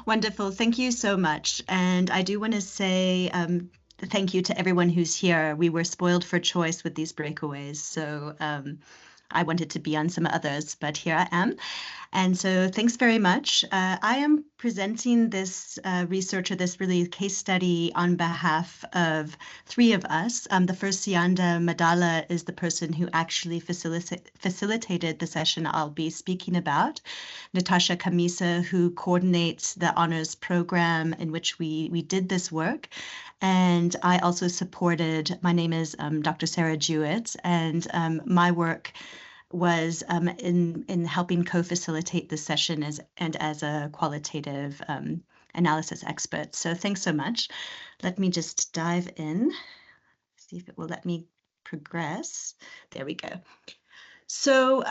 Wonderful. Thank you so much. And I do want to say thank you to everyone who's here. We were spoiled for choice with these breakaways. So I wanted to be on some others, but here I am. And so thanks very much. I am presenting this research or this really case study on behalf of three of us. The first, Siyanda Madala, is the person who actually facilitated the session I'll be speaking about. Natasha, Khamisa, who coordinates the honors program in which we did this work. And I also supported, my name is Dr. Sara Jewett, and my work was in helping co-facilitate the session as a qualitative analysis expert. So thanks so much. Let me just dive in, see if it will let me progress. There we go. So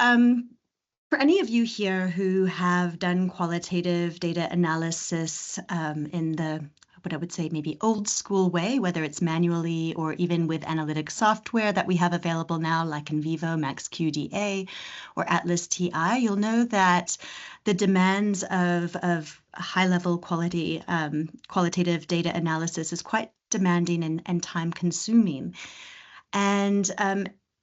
for any of you here who have done qualitative data analysis in the what I would say maybe old school way, whether it's manually or even with analytic software that we have available now, like NVivo, MaxQDA, or Atlas TI, you'll know that the demands of high-level qualitative data analysis is quite demanding and time-consuming. And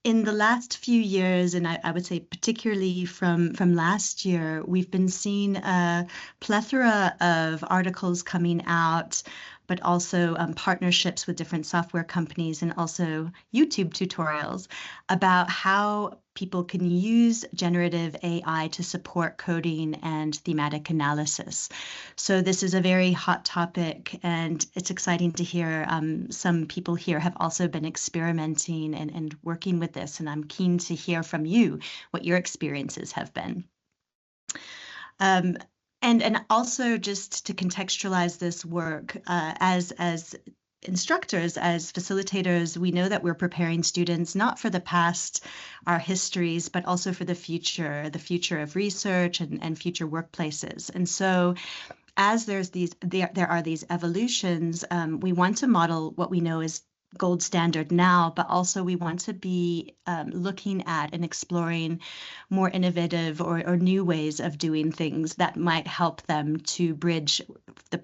in the last few years, and I would say particularly from last year, we've been seeing a plethora of articles coming out, but also partnerships with different software companies and also YouTube tutorials about how people can use generative AI to support coding and thematic analysis. So this is a very hot topic, and it's exciting to hear some people here have also been experimenting and working with this, and I'm keen to hear from you what your experiences have been. And also just to contextualize this work, as instructors, as facilitators, we know that we're preparing students not for the past, our histories, but also for the future of research and future workplaces. And so as there are these evolutions, we want to model what we know is gold standard now, but also we want to be looking at and exploring more innovative or new ways of doing things that might help them to bridge the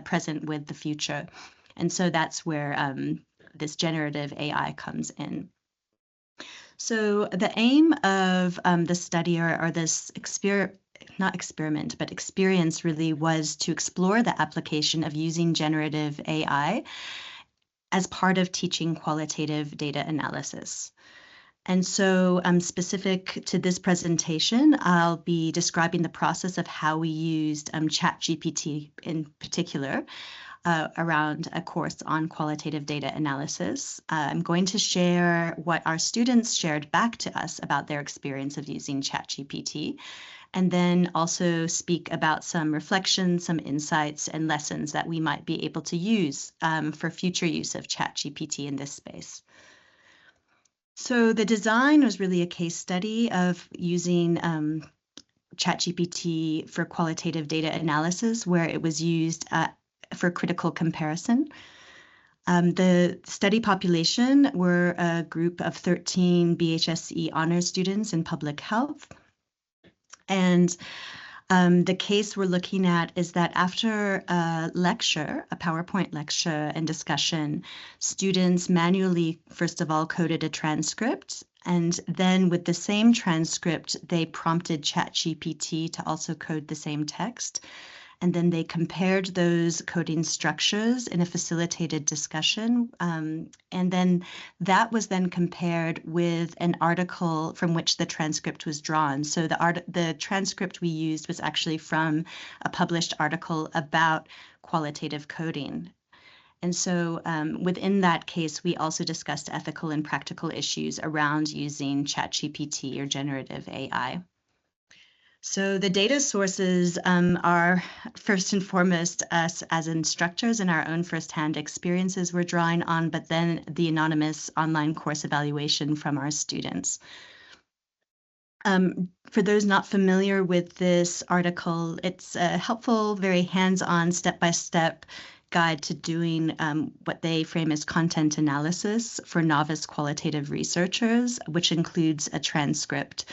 present with the future. And so that's where this generative AI comes in. So the aim of the study or this experience really was to explore the application of using generative AI as part of teaching qualitative data analysis. And so specific to this presentation, I'll be describing the process of how we used ChatGPT in particular around a course on qualitative data analysis. I'm going to share what our students shared back to us about their experience of using ChatGPT, and then also speak about some reflections, some insights, and lessons that we might be able to use for future use of ChatGPT in this space. So the design was really a case study of using ChatGPT for qualitative data analysis, where it was used for critical comparison. The study population were a group of 13 BHSE honors students in public health. And the case we're looking at is that after a lecture, a PowerPoint lecture and discussion, students manually, first of all, coded a transcript. And then with the same transcript, they prompted ChatGPT to also code the same text. And then they compared those coding structures in a facilitated discussion. And then that was then compared with an article from which the transcript was drawn. So the transcript we used was actually from a published article about qualitative coding. And so within that case, we also discussed ethical and practical issues around using ChatGPT or generative AI. So the data sources are first and foremost us as instructors and our own firsthand experiences we're drawing on, but then the anonymous online course evaluation from our students. For those not familiar with this article, it's a helpful, very hands-on, step-by-step guide to doing what they frame as content analysis for novice qualitative researchers, which includes a transcript.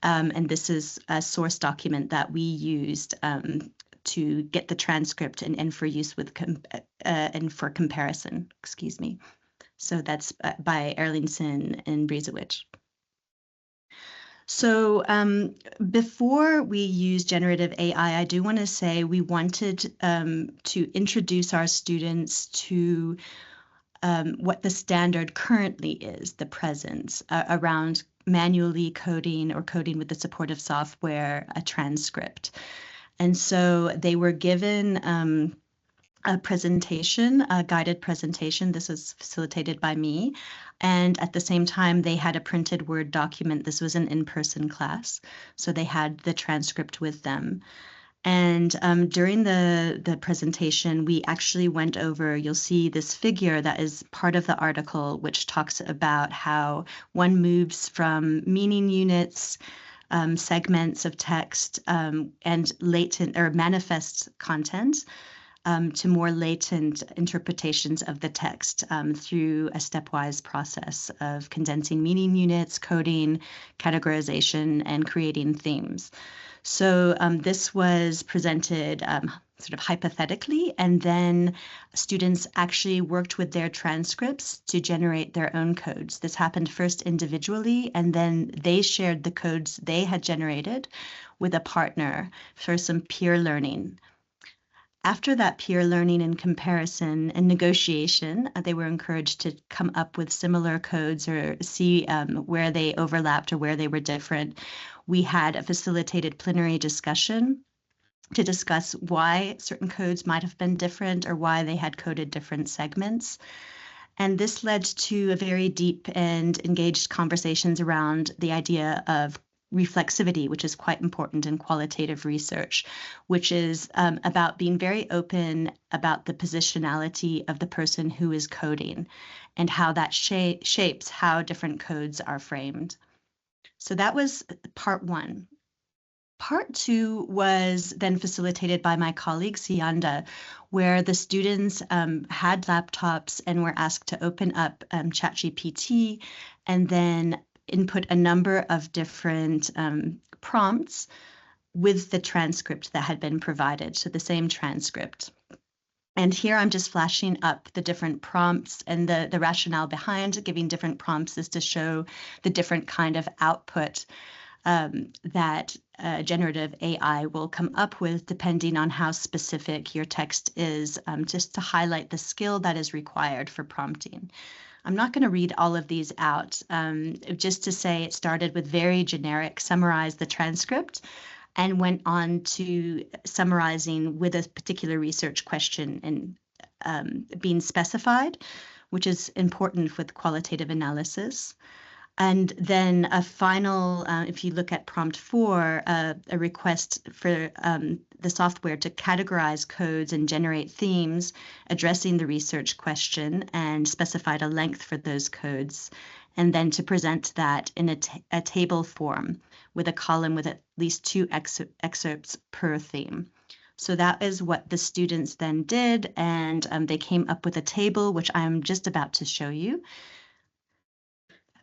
And this is a source document that we used to get the transcript and for use with and for comparison, excuse me. So that's by Erlingson and Breezewich. So before we use generative AI, I do want to say we wanted to introduce our students to what the standard currently is, the presence around manually coding or coding with the support of software, a transcript. And so they were given a presentation, a guided presentation. This was facilitated by me. And at the same time, they had a printed Word document. This was an in-person class. So they had the transcript with them. And during the presentation, we actually went over, you'll see this figure that is part of the article, which talks about how one moves from meaning units, segments of text, and latent or manifest content to more latent interpretations of the text through a stepwise process of condensing meaning units, coding, categorization, and creating themes. So this was presented sort of hypothetically, and then students actually worked with their transcripts to generate their own codes. This happened first individually, and then they shared the codes they had generated with a partner for some peer learning. After that peer learning and comparison and negotiation, they were encouraged to come up with similar codes or see where they overlapped or where they were different. We had a facilitated plenary discussion to discuss why certain codes might have been different or why they had coded different segments. And this led to a very deep and engaged conversations around the idea of reflexivity, which is quite important in qualitative research, which is about being very open about the positionality of the person who is coding and how that shapes how different codes are framed. So that was part one. Part two was then facilitated by my colleague, Siyanda, where the students had laptops and were asked to open up ChatGPT and then input a number of different prompts with the transcript that had been provided, so the same transcript. And here I'm just flashing up the different prompts, and the rationale behind giving different prompts is to show the different kind of output that generative AI will come up with depending on how specific your text is, just to highlight the skill that is required for prompting. I'm not going to read all of these out, just to say it started with very generic, summarize the transcript, and went on to summarizing with a particular research question and being specified, which is important with qualitative analysis. And then a final, if you look at prompt 4, a request for the software to categorize codes and generate themes, addressing the research question, and specified a length for those codes, and then to present that in a table form with a column with at least 2 excerpts per theme. So that is what the students then did, and they came up with a table, which I'm just about to show you.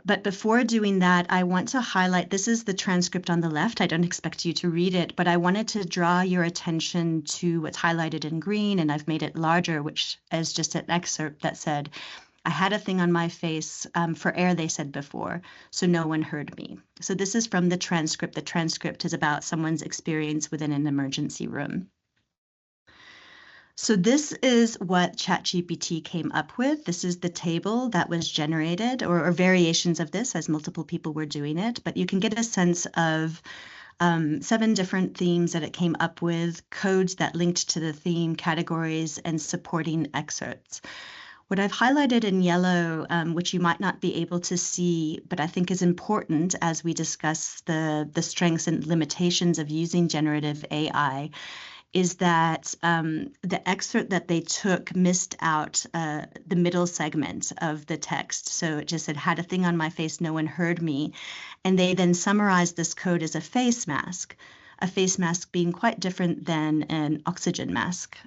But before doing that, I want to highlight, this is the transcript on the left. I don't expect you to read it, but I wanted to draw your attention to what's highlighted in green, and I've made it larger, which is just an excerpt that said, I had a thing on my face for air, they said before, so no one heard me. So this is from the transcript. The transcript is about someone's experience within an emergency room. So this is what ChatGPT came up with. This is the table that was generated, or variations of this as multiple people were doing it. But you can get a sense of 7 different themes that it came up with, codes that linked to the theme, categories, and supporting excerpts. What I've highlighted in yellow, which you might not be able to see, but I think is important as we discuss the strengths and limitations of using generative AI, is that the excerpt that they took missed out the middle segment of the text. So it just said, had a thing on my face, no one heard me. And they then summarized this code as a face mask being quite different than an oxygen mask.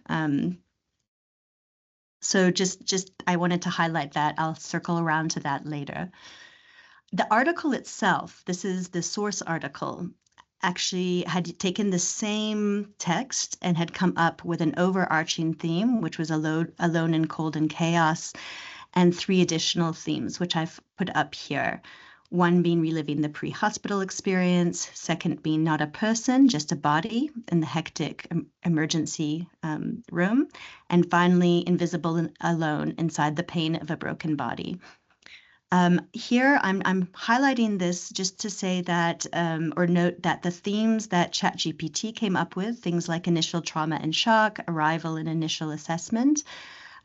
So just I wanted to highlight that. I'll circle around to that later. The article itself, this is the source article, actually had taken the same text and had come up with an overarching theme, which was alone in cold and chaos, and 3 additional themes, which I've put up here. One being reliving the pre-hospital experience, second being not a person, just a body in the hectic emergency room, and finally, invisible and alone inside the pain of a broken body. Here, I'm highlighting this just to say that, or note that the themes that ChatGPT came up with, things like initial trauma and shock, arrival and initial assessment,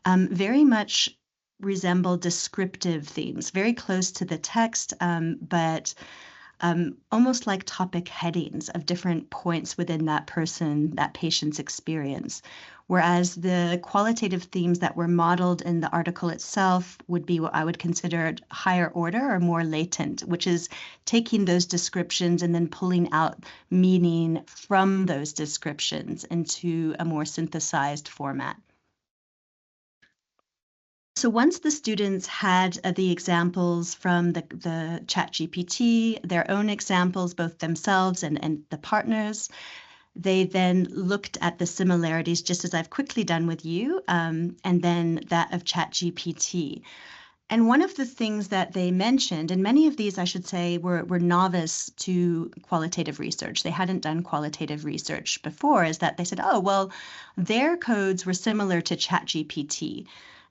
very much resemble descriptive themes, very close to the text, but almost like topic headings of different points within that patient's experience. Whereas the qualitative themes that were modeled in the article itself would be what I would consider higher order or more latent, which is taking those descriptions and then pulling out meaning from those descriptions into a more synthesized format. So once the students had the examples from the ChatGPT, their own examples, both themselves and the partners, they then looked at the similarities, just as I've quickly done with you, and then that of ChatGPT. And one of the things that they mentioned, and many of these, I should say, were novice to qualitative research. They hadn't done qualitative research before, is that they said, oh, well, their codes were similar to ChatGPT.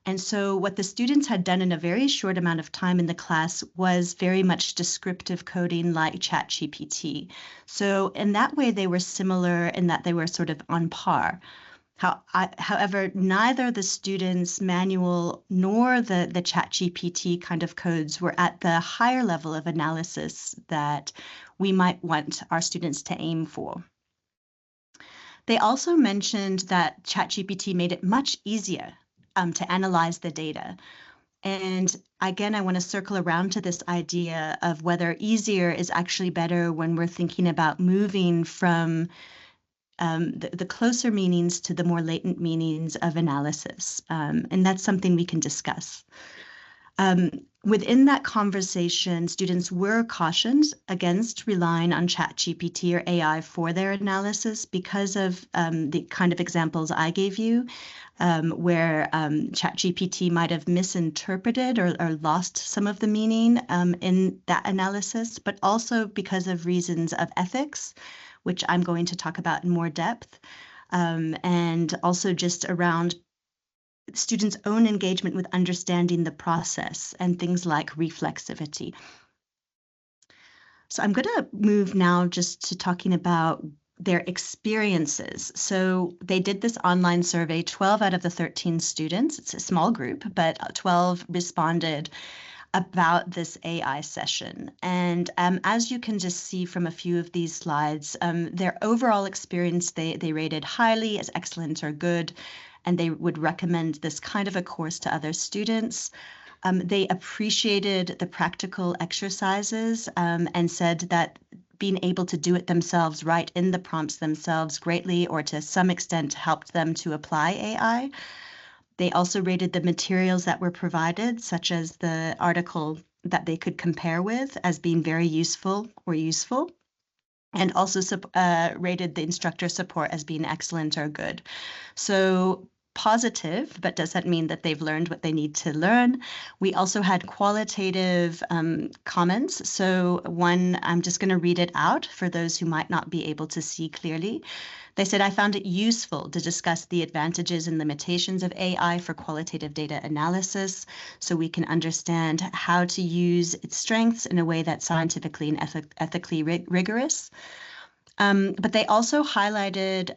And so what the students had done in a very short amount of time in the class was very much descriptive coding like ChatGPT. So in that way, they were similar in that they were sort of on par. However, neither the students' manual nor the ChatGPT kind of codes were at the higher level of analysis that we might want our students to aim for. They also mentioned that ChatGPT made it much easier to analyze the data. And again, I want to circle around to this idea of whether easier is actually better when we're thinking about moving from the closer meanings to the more latent meanings of analysis. And that's something we can discuss. Within that conversation, students were cautioned against relying on ChatGPT or AI for their analysis because of the kind of examples I gave you, where ChatGPT might have misinterpreted or lost some of the meaning in that analysis, but also because of reasons of ethics, which I'm going to talk about in more depth, and also just around students' own engagement with understanding the process and things like reflexivity. So I'm going to move now just to talking about their experiences. So they did this online survey, 12 out of the 13 students. It's a small group, but 12 responded about this AI session. And as you can just see from a few of these slides, their overall experience, they rated highly as excellent or good, and they would recommend this kind of a course to other students. They appreciated the practical exercises and said that being able to do it themselves, write in the prompts themselves greatly or to some extent helped them to apply AI. They also rated the materials that were provided, such as the article that they could compare with, as being very useful or useful, and also rated the instructor support as being excellent or good. So positive, but does that mean that they've learned what they need to learn? We also had qualitative comments. So one, I'm just going to read it out for those who might not be able to see clearly. They said, I found it useful to discuss the advantages and limitations of AI for qualitative data analysis so we can understand how to use its strengths in a way that's scientifically and ethically rigorous. But they also highlighted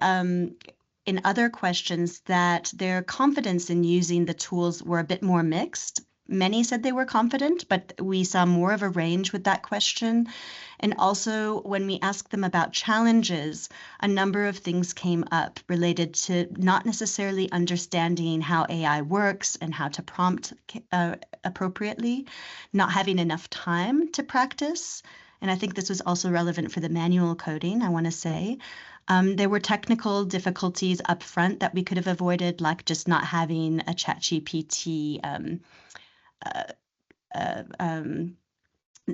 in other questions that their confidence in using the tools were a bit more mixed. Many said they were confident, but we saw more of a range with that question. And also when we asked them about challenges, a number of things came up related to not necessarily understanding how AI works and how to prompt appropriately, not having enough time to practice. And I think this was also relevant for the manual coding, I want to say. There were technical difficulties up front that we could have avoided, like just not having a ChatGPT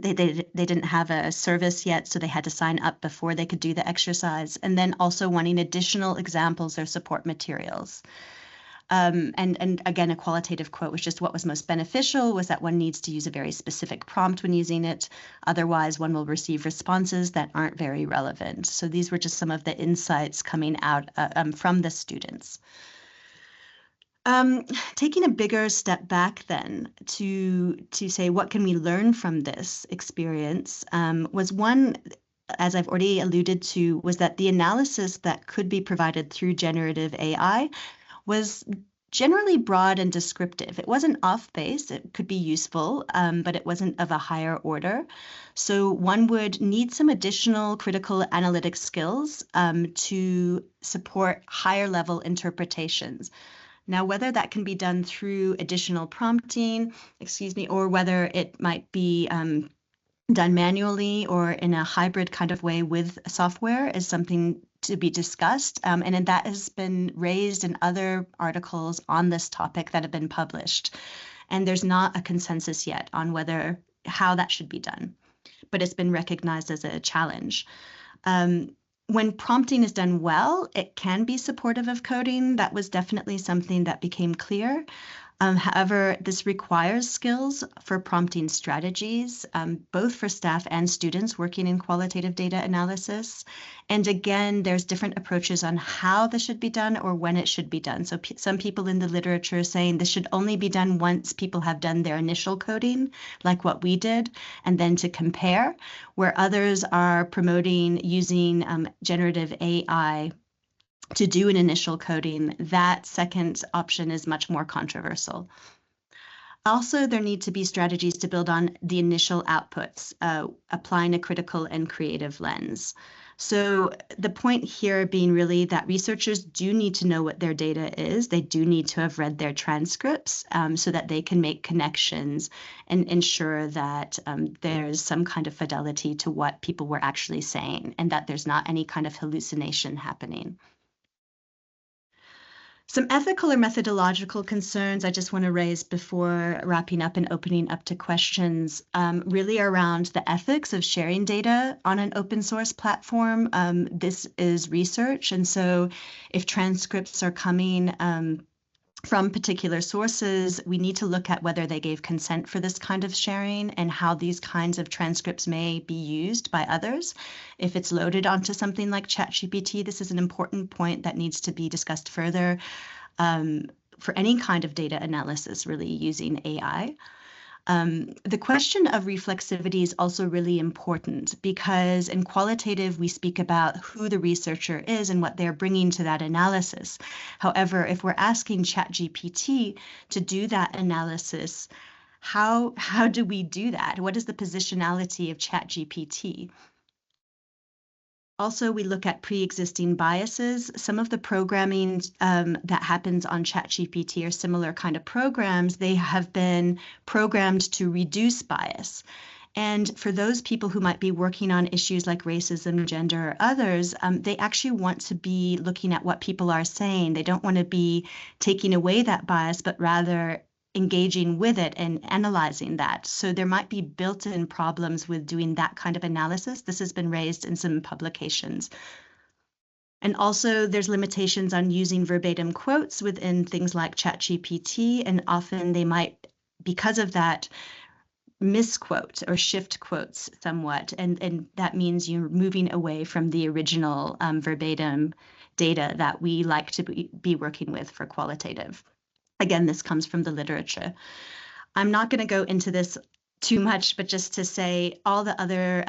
they didn't have a service yet, so they had to sign up before they could do the exercise, and then also wanting additional examples or support materials. And again, a qualitative quote was just what was most beneficial was that one needs to use a very specific prompt when using it. Otherwise, one will receive responses that aren't very relevant. So these were just some of the insights coming out from the students. Taking a bigger step back then to say what can we learn from this experience was one, as I've already alluded to, was that the analysis that could be provided through generative AI was generally broad and descriptive. It wasn't off base. It could be useful, but it wasn't of a higher order. So one would need some additional critical analytic skills to support higher level interpretations. Now, whether that can be done through additional prompting, or whether it might be done manually or in a hybrid kind of way with software is something to be discussed. And that has been raised in other articles on this topic that have been published. And there's not a consensus yet on how that should be done, but it's been recognized as a challenge. When prompting is done well, it can be supportive of coding. That was definitely something that became clear. However, this requires skills for prompting strategies, both for staff and students working in qualitative data analysis. And again, there's different approaches on how this should be done or when it should be done. So some people in the literature are saying this should only be done once people have done their initial coding, like what we did, and then to compare, where others are promoting using generative AI to do an initial coding. That second option is much more controversial. Also, there need to be strategies to build on the initial outputs, applying a critical and creative lens. So the point here being really that researchers do need to know what their data is. They do need to have read their transcripts so that they can make connections and ensure that there's some kind of fidelity to what people were actually saying and that there's not any kind of hallucination happening. Some ethical or methodological concerns I just want to raise before wrapping up and opening up to questions, really around the ethics of sharing data on an open source platform. This is research, and so if transcripts are coming from particular sources, we need to look at whether they gave consent for this kind of sharing and how these kinds of transcripts may be used by others. If it's loaded onto something like ChatGPT, this is an important point that needs to be discussed further for any kind of data analysis, really using AI. The question of reflexivity is also really important because in qualitative, we speak about who the researcher is and what they're bringing to that analysis. However, if we're asking ChatGPT to do that analysis, how do we do that? What is the positionality of ChatGPT? Also, we look at pre-existing biases. Some of the programming that happens on ChatGPT or similar kind of programs, they have been programmed to reduce bias. And for those people who might be working on issues like racism, gender, or others, they actually want to be looking at what people are saying. They don't want to be taking away that bias, but rather engaging with it and analyzing that. So there might be built-in problems with doing that kind of analysis. This has been raised in some publications. And also there's limitations on using verbatim quotes within things like ChatGPT, and often they might, because of that, misquote or shift quotes somewhat. And that means you're moving away from the original verbatim data that we like to be working with for qualitative. Again, this comes from the literature. I'm not going to go into this too much, but just to say all the other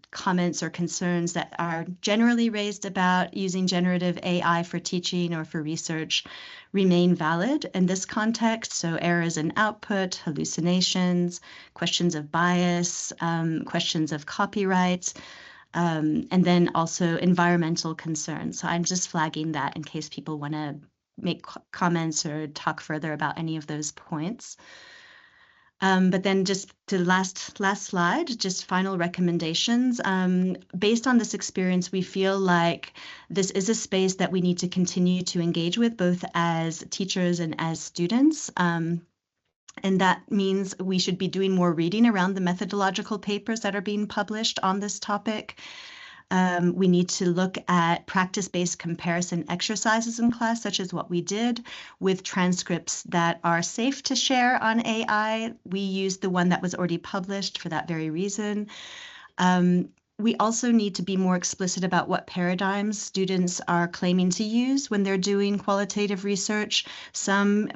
comments or concerns that are generally raised about using generative AI for teaching or for research remain valid in this context. So errors in output, hallucinations, questions of bias, questions of copyright, and then also environmental concerns. So I'm just flagging that in case people want to make comments or talk further about any of those points. But then just to the last slide, just final recommendations. Based on this experience, we feel like this is a space that we need to continue to engage with, both as teachers and as students. And that means we should be doing more reading around the methodological papers that are being published on this topic. We need to look at practice-based comparison exercises in class, such as what we did with transcripts that are safe to share on AI. We used the one that was already published for that very reason. We also need to be more explicit about what paradigms students are claiming to use when they're doing qualitative research. Some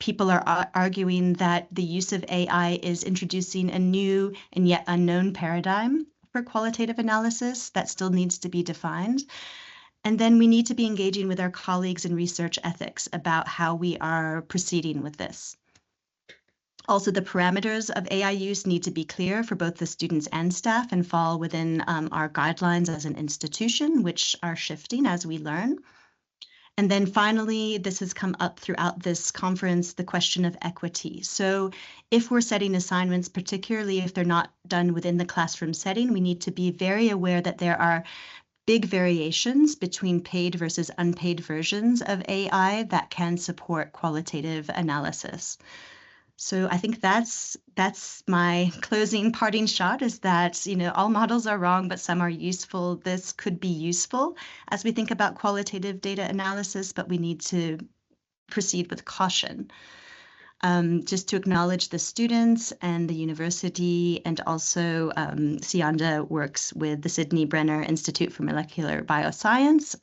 people are arguing that the use of AI is introducing a new and yet unknown paradigm for qualitative analysis that still needs to be defined. And then we need to be engaging with our colleagues in research ethics about how we are proceeding with this. Also, the parameters of AI use need to be clear for both the students and staff and fall within our guidelines as an institution, which are shifting as we learn. And then finally, this has come up throughout this conference, the question of equity. So if we're setting assignments, particularly if they're not done within the classroom setting, we need to be very aware that there are big variations between paid versus unpaid versions of AI that can support qualitative analysis. So I think that's my closing parting shot, is that, all models are wrong, but some are useful. This could be useful as we think about qualitative data analysis, but we need to proceed with caution. Just to acknowledge the students and the university, and also Siyanda works with the Sydney Brenner Institute for Molecular Bioscience.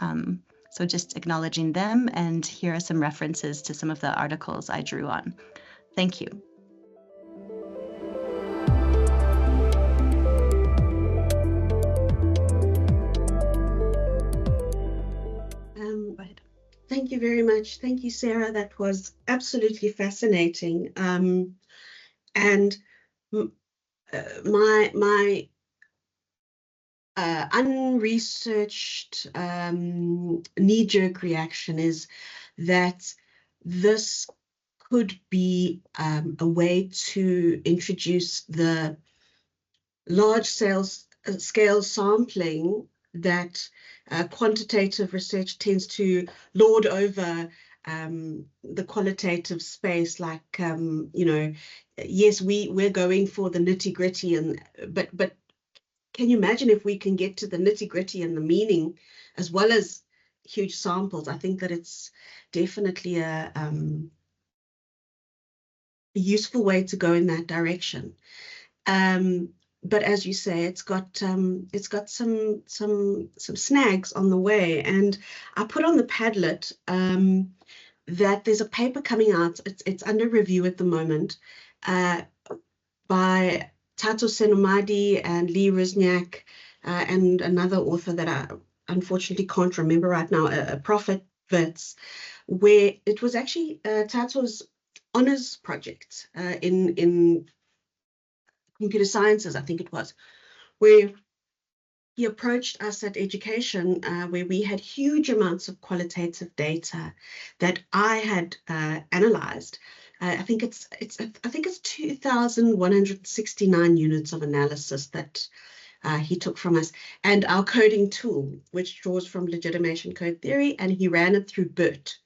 So just acknowledging them, and here are some references to some of the articles I drew on. Thank you. Go ahead. Thank you very much. Thank you, Sarah. That was absolutely fascinating. And my unresearched knee-jerk reaction is that this could be a way to introduce the large scale sampling that quantitative research tends to lord over the qualitative space. Like, yes, we're going for the nitty gritty, but can you imagine if we can get to the nitty gritty and the meaning as well as huge samples? I think that it's definitely a useful way to go in that direction. But as you say, it's got some snags on the way. And I put on the Padlet that there's a paper coming out. It's under review at the moment by Tato Senomadi and Lee Rizniak and another author that I unfortunately can't remember right now, a Prophet Wits, where it was actually Tato's honors project in computer sciences, I think it was, where he approached us at education, where we had huge amounts of qualitative data that I had analyzed. I think it's 2,169 units of analysis that he took from us, and our coding tool, which draws from legitimation code theory, and he ran it through BERT.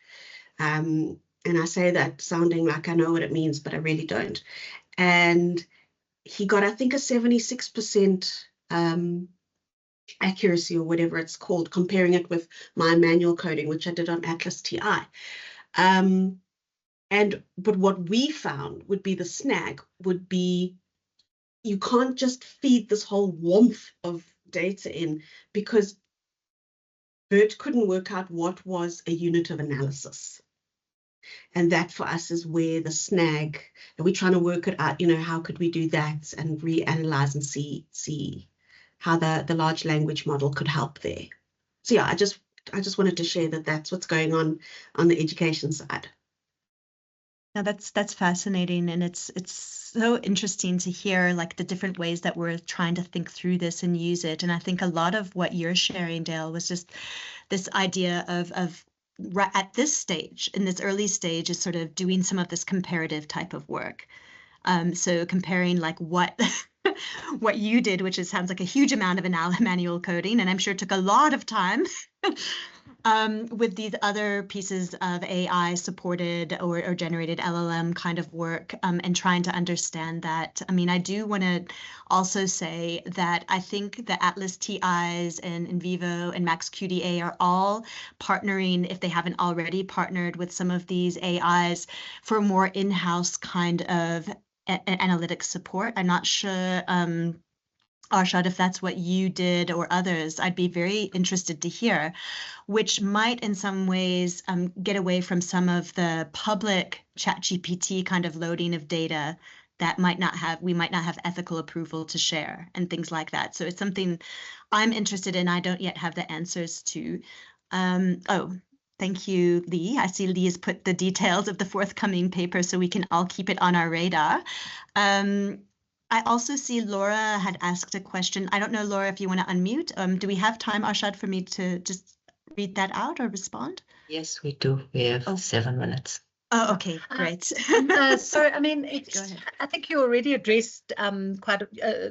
And I say that sounding like I know what it means, but I really don't. And he got, I think, a 76% accuracy, or whatever it's called, comparing it with my manual coding, which I did on Atlas TI. But what we found would be the snag would be, you can't just feed this whole warmth of data in, because BERT couldn't work out what was a unit of analysis. And that for us is where the snag, and we're trying to work it out, how could we do that and reanalyze and see how the large language model could help there. So yeah, I just wanted to share that that's what's going on the education side. Now that's fascinating, and it's so interesting to hear like the different ways that we're trying to think through this and use it. And I think a lot of what you're sharing, Dale, was just this idea of right at this stage, in this early stage, is sort of doing some of this comparative type of work. So comparing like what what you did, which sounds like a huge amount of manual coding, and I'm sure it took a lot of time. with these other pieces of AI supported or generated LLM kind of work, and trying to understand that. I mean, I do want to also say that I think the Atlas TIs and NVivo and MaxQDA are all partnering, if they haven't already partnered with some of these AIs for more in-house kind of analytics support. I'm not sure, Arshad, if that's what you did or others. I'd be very interested to hear, which might in some ways get away from some of the public ChatGPT kind of loading of data that we might not have ethical approval to share and things like that. So it's something I'm interested in. I don't yet have the answers to. Oh, thank you, Lee. I see Lee has put the details of the forthcoming paper so we can all keep it on our radar. I also see Laura had asked a question. I don't know, Laura, if you want to unmute. Do we have time, Arshad, for me to just read that out or respond? Yes, we do. We have 7 minutes. Oh, okay, great. So, I mean, Go ahead. I think you already addressed quite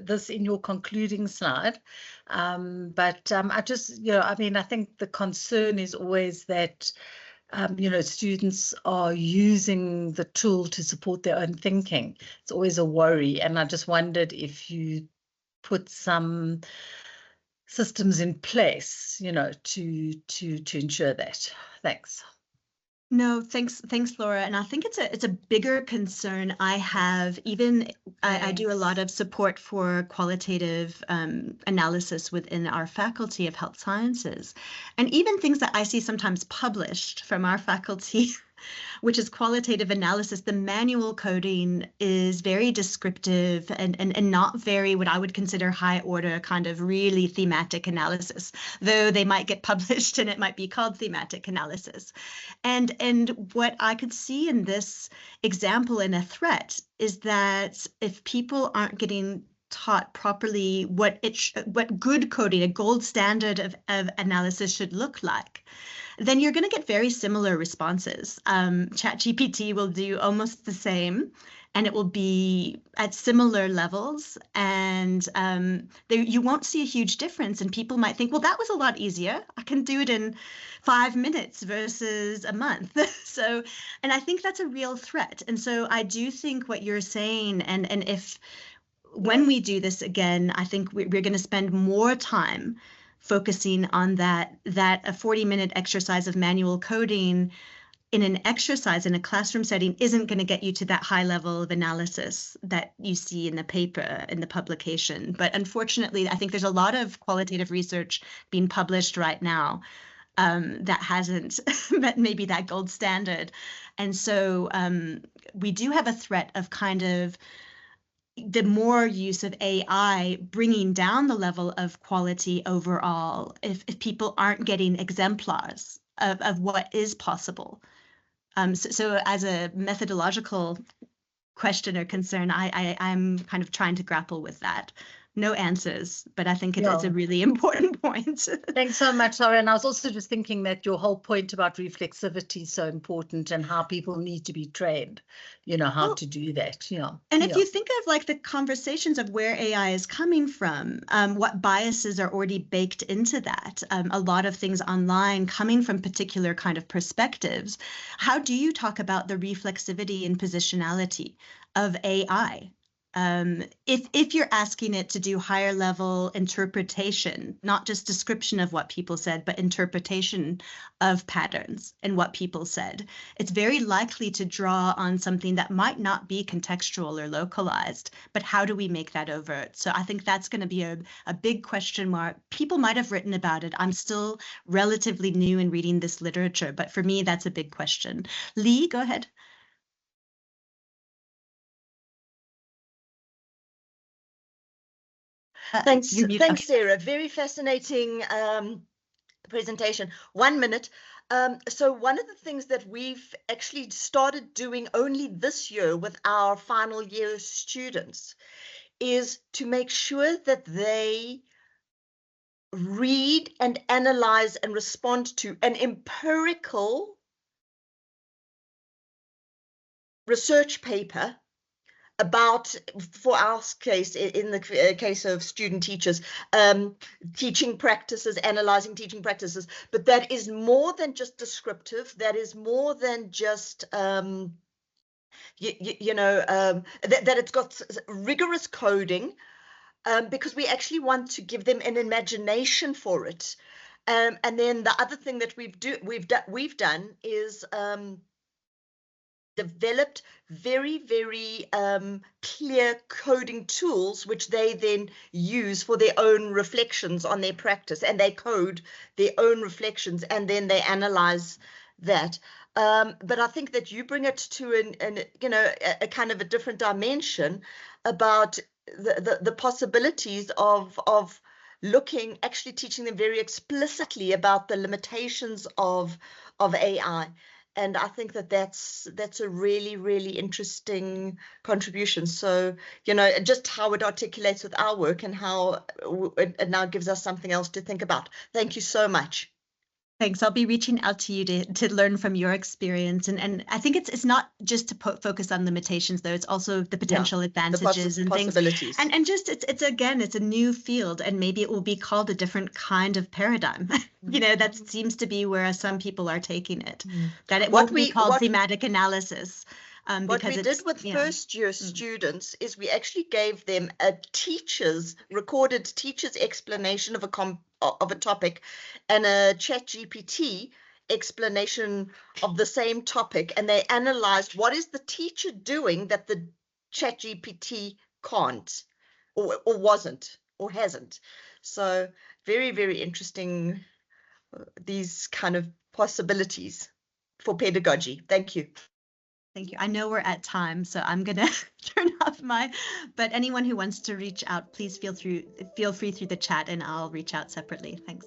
this in your concluding slide. But I just, I mean, I think the concern is always that, students are using the tool to support their own thinking. It's always a worry. And I just wondered if you put some systems in place, to ensure that. Thanks. No, thanks, Laura. And I think it's a bigger concern I have. Even I do a lot of support for qualitative analysis within our faculty of health sciences, and even things that I see sometimes published from our faculty, which is qualitative analysis. The manual coding is very descriptive and not very what I would consider high order kind of really thematic analysis, though they might get published and it might be called thematic analysis. And what I could see in this example in a threat is that if people aren't getting taught properly what good coding, a gold standard of analysis should look like, then you're going to get very similar responses. ChatGPT will do almost the same, and it will be at similar levels, and you won't see a huge difference. And people might think, well, that was a lot easier. I can do it in 5 minutes versus a month. So, and I think that's a real threat. And so I do think what you're saying, and if when we do this again, I think we're going to spend more time focusing on that a 40-minute exercise of manual coding in an exercise in a classroom setting isn't going to get you to that high level of analysis that you see in the paper, in the publication. But unfortunately, I think there's a lot of qualitative research being published right now that hasn't met maybe that gold standard. And so we do have a threat of kind of the more use of AI bringing down the level of quality overall, if people aren't getting exemplars of what is possible. So as a methodological question or concern, I'm kind of trying to grapple with that. No answers, but I think it's a really important point. Thanks so much, Sara. And I was also just thinking that your whole point about reflexivity is so important and how people need to be trained, how to do that. And if you think of like the conversations of where AI is coming from, what biases are already baked into that, a lot of things online coming from particular kind of perspectives, how do you talk about the reflexivity and positionality of AI? If you're asking it to do higher level interpretation, not just description of what people said, but interpretation of patterns and what people said, it's very likely to draw on something that might not be contextual or localized, but how do we make that overt? So I think that's going to be a big question mark. People might have written about it. I'm still relatively new in reading this literature, but for me, that's a big question. Lee, go ahead. Thanks, Sarah. Very fascinating presentation. 1 minute. So one of the things that we've actually started doing only this year with our final year students is to make sure that they read and analyze and respond to an empirical research paper about, for our case, in the case of student teachers, teaching practices, analyzing teaching practices, but that is more than just descriptive. That is more than just, that it's got rigorous coding, because we actually want to give them an imagination for it. And then the other thing that we've done is developed very, very clear coding tools, which they then use for their own reflections on their practice, and they code their own reflections, and then they analyze that. But I think that you bring it to a kind of a different dimension about the possibilities of actually teaching them very explicitly about the limitations of AI. And I think that that's a really, really interesting contribution. So, just how it articulates with our work, and how it now gives us something else to think about. Thank you so much. Thanks. I'll be reaching out to you to learn from your experience. And I think it's not just to focus on limitations, though. It's also the potential advantages and possibilities. Things. And just it's a new field, and maybe it will be called a different kind of paradigm. That seems to be where some people are taking it. That it won't be called thematic analysis. What we did with first-year students is we actually gave them a recorded teacher's explanation of a topic, and a ChatGPT explanation of the same topic, and they analyzed what is the teacher doing that the ChatGPT can't, or wasn't, or hasn't. So very, very interesting, these kind of possibilities for pedagogy. Thank you. Thank you. I know we're at time, so I'm going to turn off but anyone who wants to reach out, please feel free through the chat, and I'll reach out separately. Thanks.